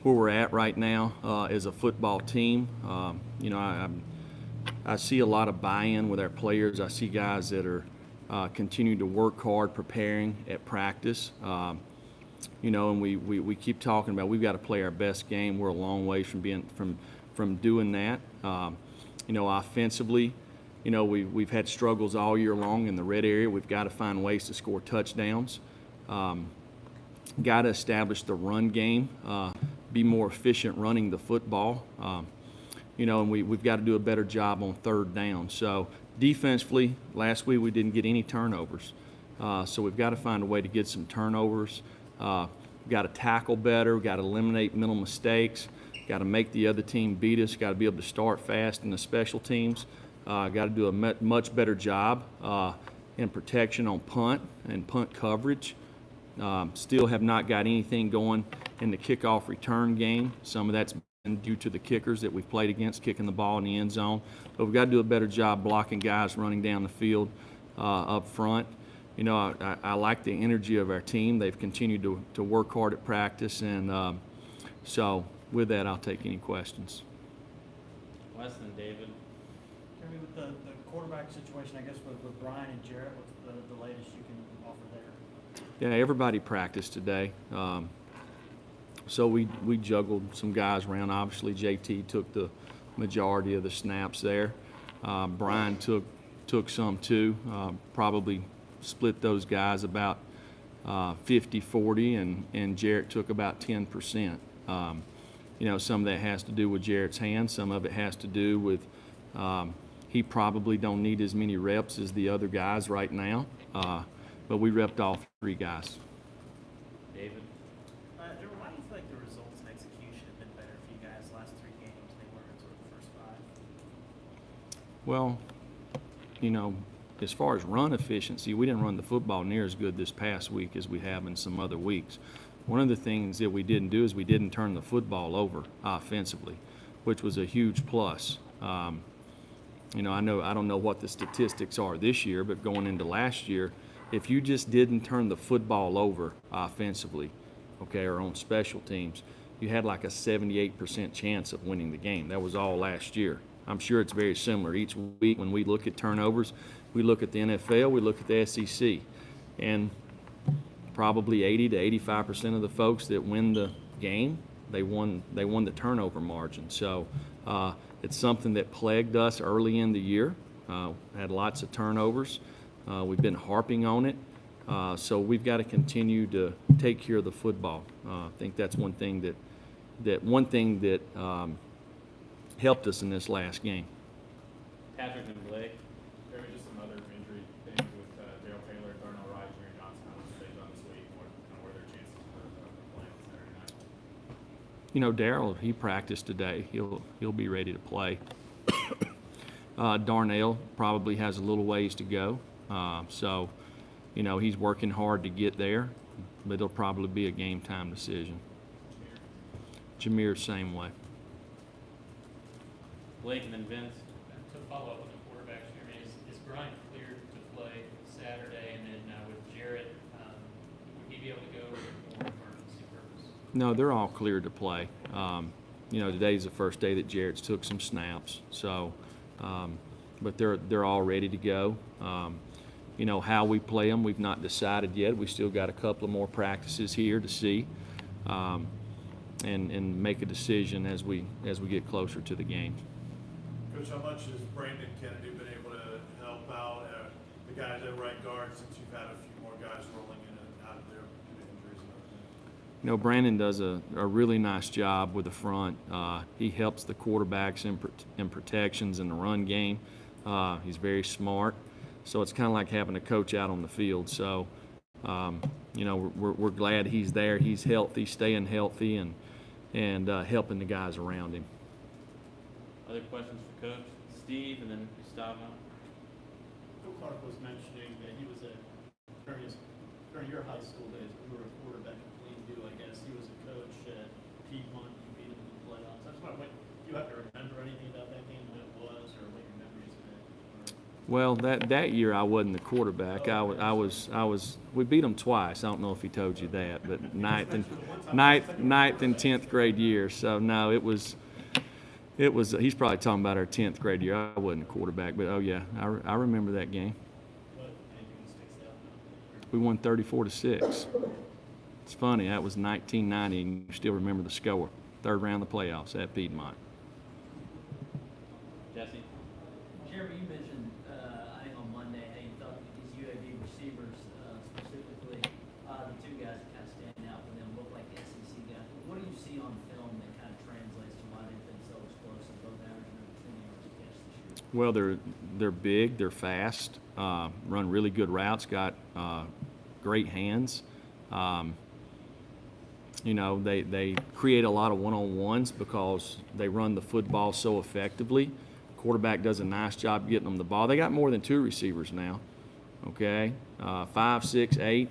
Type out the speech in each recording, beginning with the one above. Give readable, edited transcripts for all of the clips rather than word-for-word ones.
where we're at right now as a football team. I see a lot of buy-in with our players. I see guys that are continuing to work hard, preparing at practice. And we keep talking about we've got to play our best game. We're a long way from doing that. Offensively, we've had struggles all year long in the red area. We've got to find ways to score touchdowns. Got to establish the run game, be more efficient running the football. And we've got to do a better job on third down. So defensively, last week we didn't get any turnovers. So we've got to find a way to get some turnovers. We've got to tackle better. We've got to eliminate mental mistakes. Got to make the other team beat us. Got to be able to start fast in the special teams. Got to do a much better job in protection on punt and punt coverage. Still have not got anything going in the kickoff return game. Some of that's been due to the kickers that we've played against, kicking the ball in the end zone. But we've got to do a better job blocking guys running down the field up front. I like the energy of our team. They've continued to work hard at practice. And so with that, I'll take any questions. Weston, David. Jeremy, with the quarterback situation, I guess with Brian and Jarrett, what's the latest you can offer there? Yeah, everybody practiced today. So we juggled some guys around. Obviously, JT took the majority of the snaps there. Brian took some too. Probably split those guys about 50-40, and Jarrett took about 10%. Some of that has to do with Jarrett's hands. Some of it has to do with he probably don't need as many reps as the other guys right now. But we repped all three guys. David? Why do you feel like the results and execution have been better for you guys last 3 games than they were in sort of the first 5? Well, as far as run efficiency, we didn't run the football near as good this past week as we have in some other weeks. One of the things that we didn't do is we didn't turn the football over offensively, which was a huge plus. I don't know what the statistics are this year, but going into last year, if you just didn't turn the football over offensively, or on special teams, you had like a 78% chance of winning the game. That was all last year. I'm sure it's very similar. Each week when we look at turnovers, we look at the NFL, we look at the SEC, and probably 80 to 85% of the folks that win the game, they won the turnover margin. So it's something that plagued us early in the year. Had lots of turnovers. We've been harping on it. So we've got to continue to take care of the football. I think that's one thing that helped us in this last game. Patrick and Blake. Jeremy, just some other injury things with Dale Taylor, Darnell Wright, Jerry Johnson. How much they've done this week? What are their chances for playing Saturday night? Darrell, he practiced today. He'll be ready to play. Darnell probably has a little ways to go. So he's working hard to get there, but it'll probably be a game time decision. Jameer, same way. Blake and then Vince. To follow up on the quarterbacks, Jeremy, is Brian cleared to play Saturday? And then with Jarrett, would he be able to go for emergency purpose? No, they're all cleared to play. Today's the first day that Jarrett's took some snaps. So, but they're all ready to go. How we play them, we've not decided yet. We still got a couple of more practices here to see, and make a decision as we get closer to the game. Coach, how much has Brandon Kennedy been able to help out the guys at right guard since you've had a few more guys rolling in and out of there due to injuries and everything? Brandon does a really nice job with the front. He helps the quarterbacks in protections in the run game. He's very smart. So it's kind of like having a coach out on the field. So, we're glad he's there. He's healthy, staying healthy, and helping the guys around him. Other questions for Coach? Steve and then Gustavo. Phil Clark was mentioning that he was during your high school days, when you were a quarterback at Plain View, I guess. He was a coach at Piedmont. You beat him in the playoffs. I just want to, do you have to remember anything about that game, what it was, or what your memories of it? Well, that year I wasn't the quarterback. I was. We beat them twice. I don't know if he told you that, but ninth and 10th grade year. So no, it was. He's probably talking about our 10th grade year. I wasn't a quarterback, but oh yeah, I remember that game. But anything sticks out? We won 34-6. It's funny. That was 1990, and you still remember the score. Third round of the playoffs at Piedmont. Jesse? Jeremy, you mentioned, I think on Monday, how you thought that these UAB receivers, specifically, the two guys that kind of stand out for them look like SEC guys. What do you see on film that kind of translates to why they've been so explosive, both averaging over 10 yards a catch this year? Well, they're big, they're fast, run really good routes, got great hands. They create a lot of one-on-ones because they run the football so effectively. Quarterback does a nice job getting them the ball. They got more than two receivers now, okay? 5, 6, 8,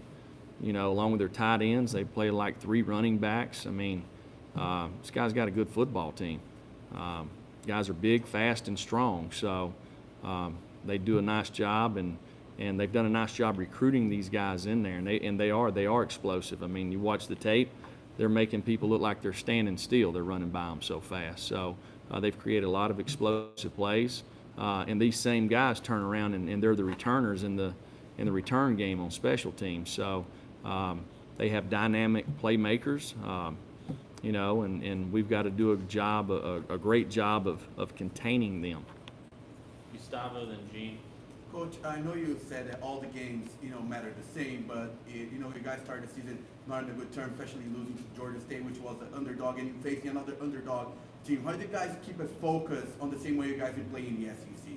along with their tight ends. They play like 3 running backs. I mean, this guy's got a good football team. Guys are big, fast, and strong. So they do a nice job, and they've done a nice job recruiting these guys in there. And they are explosive. I mean, you watch the tape, they're making people look like they're standing still. They're running by them so fast. So they've created a lot of explosive plays. And these same guys turn around and they're the returners in the return game on special teams. So they have dynamic playmakers. And we've got to do a great job of containing them. Gustavo, then Gene. Coach, I know you said that all the games, matter the same, but you guys started the season not on a good term, especially losing to Georgia State, which was an underdog, and facing another underdog team. How do you guys keep it focused on the same way you guys been playing in the SEC?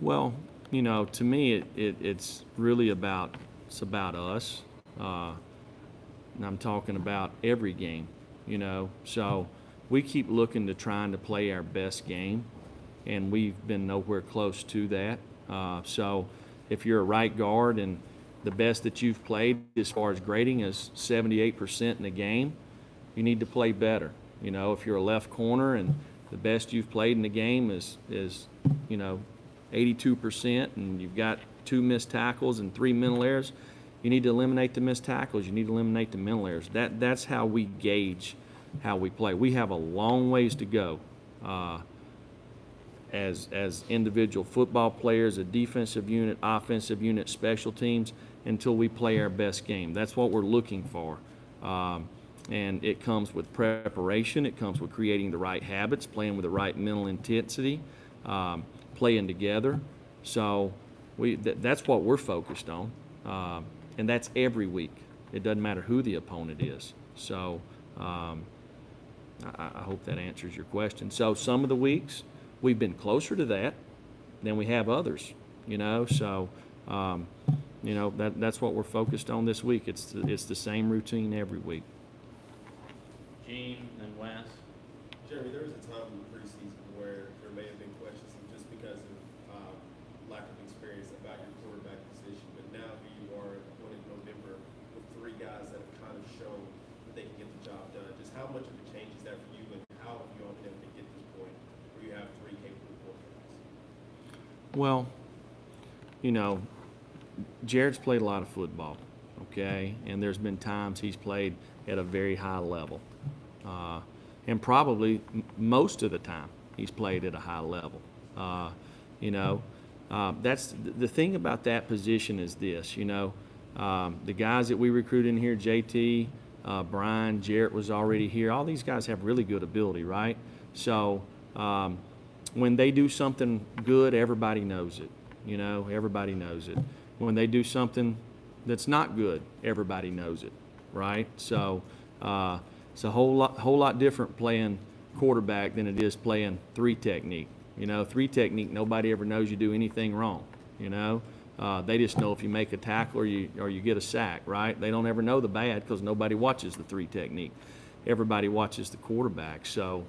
Well, to me, it's really about us. And I'm talking about every game, So we keep looking to trying to play our best game, and we've been nowhere close to that. So if you're a right guard and the best that you've played as far as grading is 78% in a game, you need to play better. If you're a left corner and the best you've played in the game is 82% and you've got 2 missed tackles and 3 mental errors, you need to eliminate the missed tackles. You need to eliminate the mental errors. That's how we gauge how we play. We have a long ways to go as individual football players, a defensive unit, offensive unit, special teams, until we play our best game. That's what we're looking for. And it comes with preparation. It comes with creating the right habits, playing with the right mental intensity, playing together. So that's what we're focused on. And that's every week. It doesn't matter who the opponent is. So I hope that answers your question. So some of the weeks we've been closer to that than we have others, So that's what we're focused on this week. It's the same routine every week. Gene, then Wes. Jeremy, there was a time in the preseason where there may have been questions just because of lack of experience about your quarterback position, but now here you are in November with 3 guys that have kind of shown that they can get the job done. Just how much of a change is that for you, and how have you all been able to get to this point where you have 3 capable quarterbacks? Well, Jared's played a lot of football, okay? And there's been times he's played at a very high level. And probably most of the time he's played at a high level. That's the thing about that position is this, the guys that we recruit in here, JT, Brian, Jarrett was already here. All these guys have really good ability, right? So when they do something good, everybody knows it. Everybody knows it. When they do something that's not good, everybody knows it, right? So it's a whole lot different playing quarterback than it is playing 3 technique. 3 technique, nobody ever knows you do anything wrong. They just know if you make a tackle or you get a sack, right? They don't ever know the bad because nobody watches the 3 technique. Everybody watches the quarterback. So,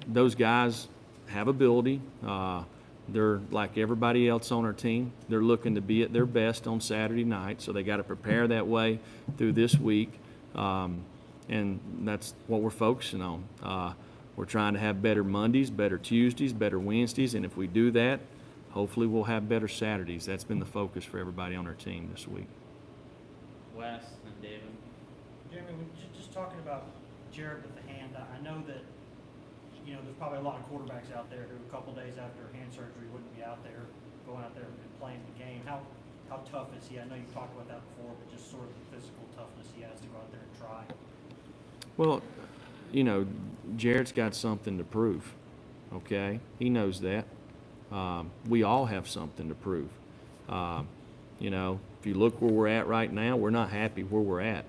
those guys have ability. They're like everybody else on our team. They're looking to be at their best on Saturday night, so they got to prepare that way through this week, and that's what we're focusing on. We're trying to have better Mondays, better Tuesdays, better Wednesdays, and if we do that, hopefully we'll have better Saturdays. That's been the focus for everybody on our team this week. Wes and David. Jeremy, when just talking about Jared with the hand, I know that, you know, there's probably a lot of quarterbacks out there who a couple days after hand surgery wouldn't be out there, going out there and playing the game. How tough is he? I know you've talked about that before, but just sort of the physical toughness he has to go out there and try. Well, you know, Jared's got something to prove, okay? He knows that. We all have something to prove. You know, if you look where we're at right now, we're not happy where we're at,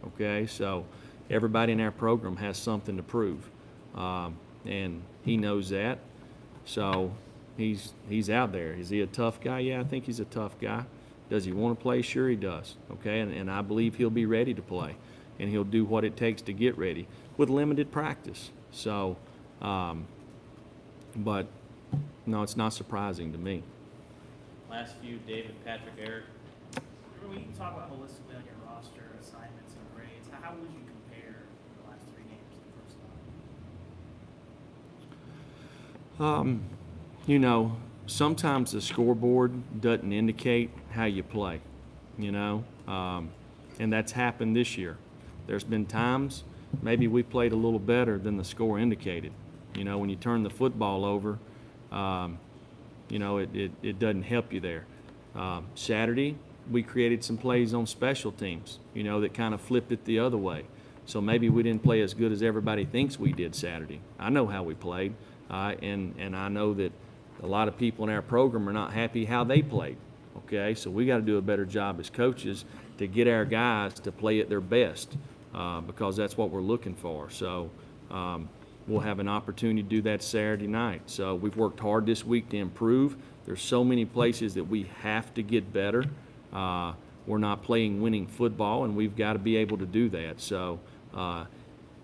okay? So everybody in our program has something to prove, and he knows that. So he's out there. Is he a tough guy? Yeah, I think he's a tough guy. Does he want to play? Sure he does, okay? And I believe he'll be ready to play, and he'll do what it takes to get ready with limited practice. So, but no, it's not surprising to me. Last few, David, Patrick, Eric. When you talk about holistically on your roster, assignments and grades, how would you compare the last 3 games to the first 9? You know, sometimes the scoreboard doesn't indicate how you play, you know, and that's happened this year. There's been times maybe we played a little better than the score indicated. You know, when you turn the football over, you know, it doesn't help you there. Saturday, we created some plays on special teams, you know, that kind of flipped it the other way. So maybe we didn't play as good as everybody thinks we did Saturday. I know how we played, and I know that a lot of people in our program are not happy how they played, okay? So we got to do a better job as coaches to get our guys to play at their best, because that's what we're looking for. So we'll have an opportunity to do that Saturday night. So we've worked hard this week to improve. There's so many places that we have to get better. We're not playing winning football, and we've got to be able to do that. So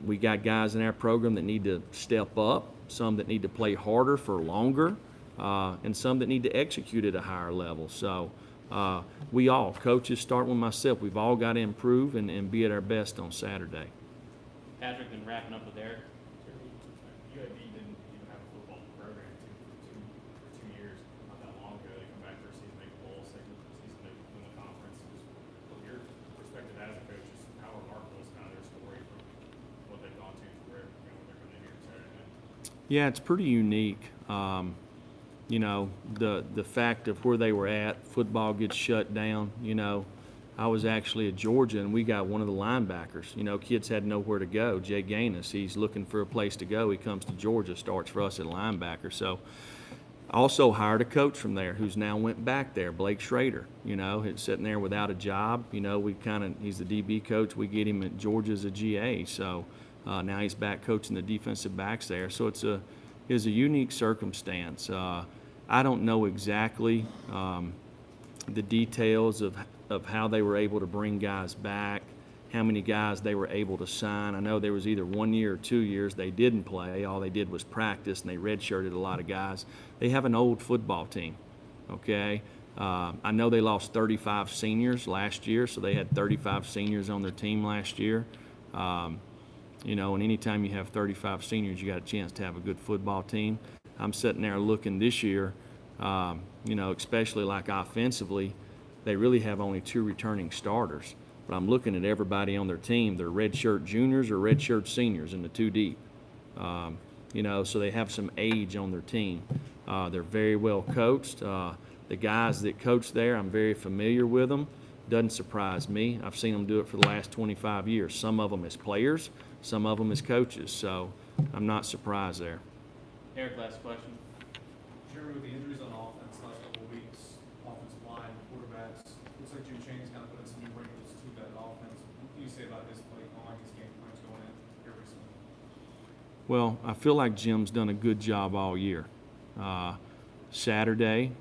we got guys in our program that need to step up, some that need to play harder for longer, and some that need to execute at a higher level. So we all, coaches, starting with myself, we've all got to improve and be at our best on Saturday. Patrick, and wrapping up with Eric. UAB didn't even have a football program for 2 years, not that long ago. They come back for a season, make a bowl, second season, they win the conference. Just from your perspective as a coach, just how remarkable is kind of their story from what they've gone to where, you know, when they're coming in here Saturday night? Yeah, it's pretty unique. You know, the fact of where they were at, football gets shut down. You know, I was actually at Georgia, and we got one of the linebackers. You know, kids had nowhere to go. Jay Gaines, he's looking for a place to go. He comes to Georgia, starts for us at linebacker. So I also hired a coach from there who's now went back there, Blake Schrader. You know, he's sitting there without a job. You know, he's the DB coach. We get him at Georgia as a GA. So now he's back coaching the defensive backs there. So it's a unique circumstance. I don't know exactly the details of how they were able to bring guys back, how many guys they were able to sign. I know there was either 1 year or 2 years they didn't play. All they did was practice, and they redshirted a lot of guys. They have an old football team, okay? I know they lost 35 seniors last year, so they had 35 seniors on their team last year. You know, and anytime you have 35 seniors, you got a chance to have a good football team. I'm sitting there looking this year, you know, especially like offensively, they really have only 2 returning starters. But I'm looking at everybody on their team. They're redshirt juniors or redshirt seniors in the 2 deep. You know, so they have some age on their team. They're very well coached. The guys that coach there, I'm very familiar with them. Doesn't surprise me. I've seen them do it for the last 25 years. Some of them as players, some of them as coaches. So I'm not surprised there. Eric, last question. Jeremy, with the injuries on offense last couple of weeks, offensive line, quarterbacks, looks like Jim Chaney's kind of put in some new wrinkles to that offense. What can you say about his play calling, his game plans going in here recently? Well, I feel like Jim's done a good job all year. Saturday,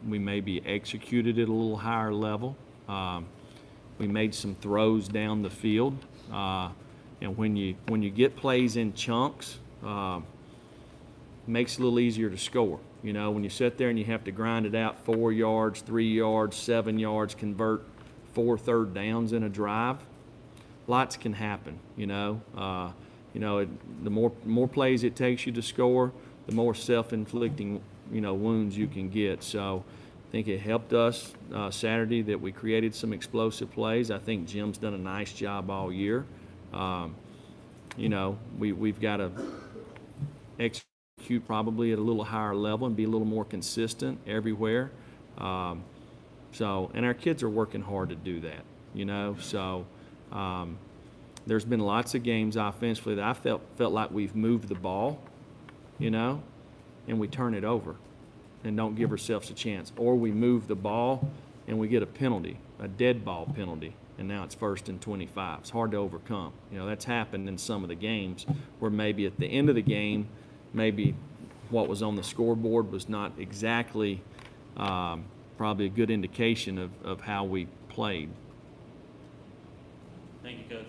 we maybe executed at a little higher level. We made some throws down the field. And when you get plays in chunks, makes it a little easier to score. You know, when you sit there and you have to grind it out 4 yards, 3 yards, 7 yards, convert 4 third downs in a drive, lots can happen, you know. the more plays it takes you to score, the more self-inflicting, wounds you can get. So I think it helped us Saturday that we created some explosive plays. I think Jim's done a nice job all year. We've got to execute probably at a little higher level and be a little more consistent everywhere. And our kids are working hard to do that, So there's been lots of games offensively that I felt like we've moved the ball, and we turn it over and don't give ourselves a chance. Or we move the ball and we get a penalty, a dead ball penalty, and now it's 1st and 25. It's hard to overcome. That's happened in some of the games where maybe at the end of the game, maybe what was on the scoreboard was not exactly probably a good indication of how we played. Thank you, Coach.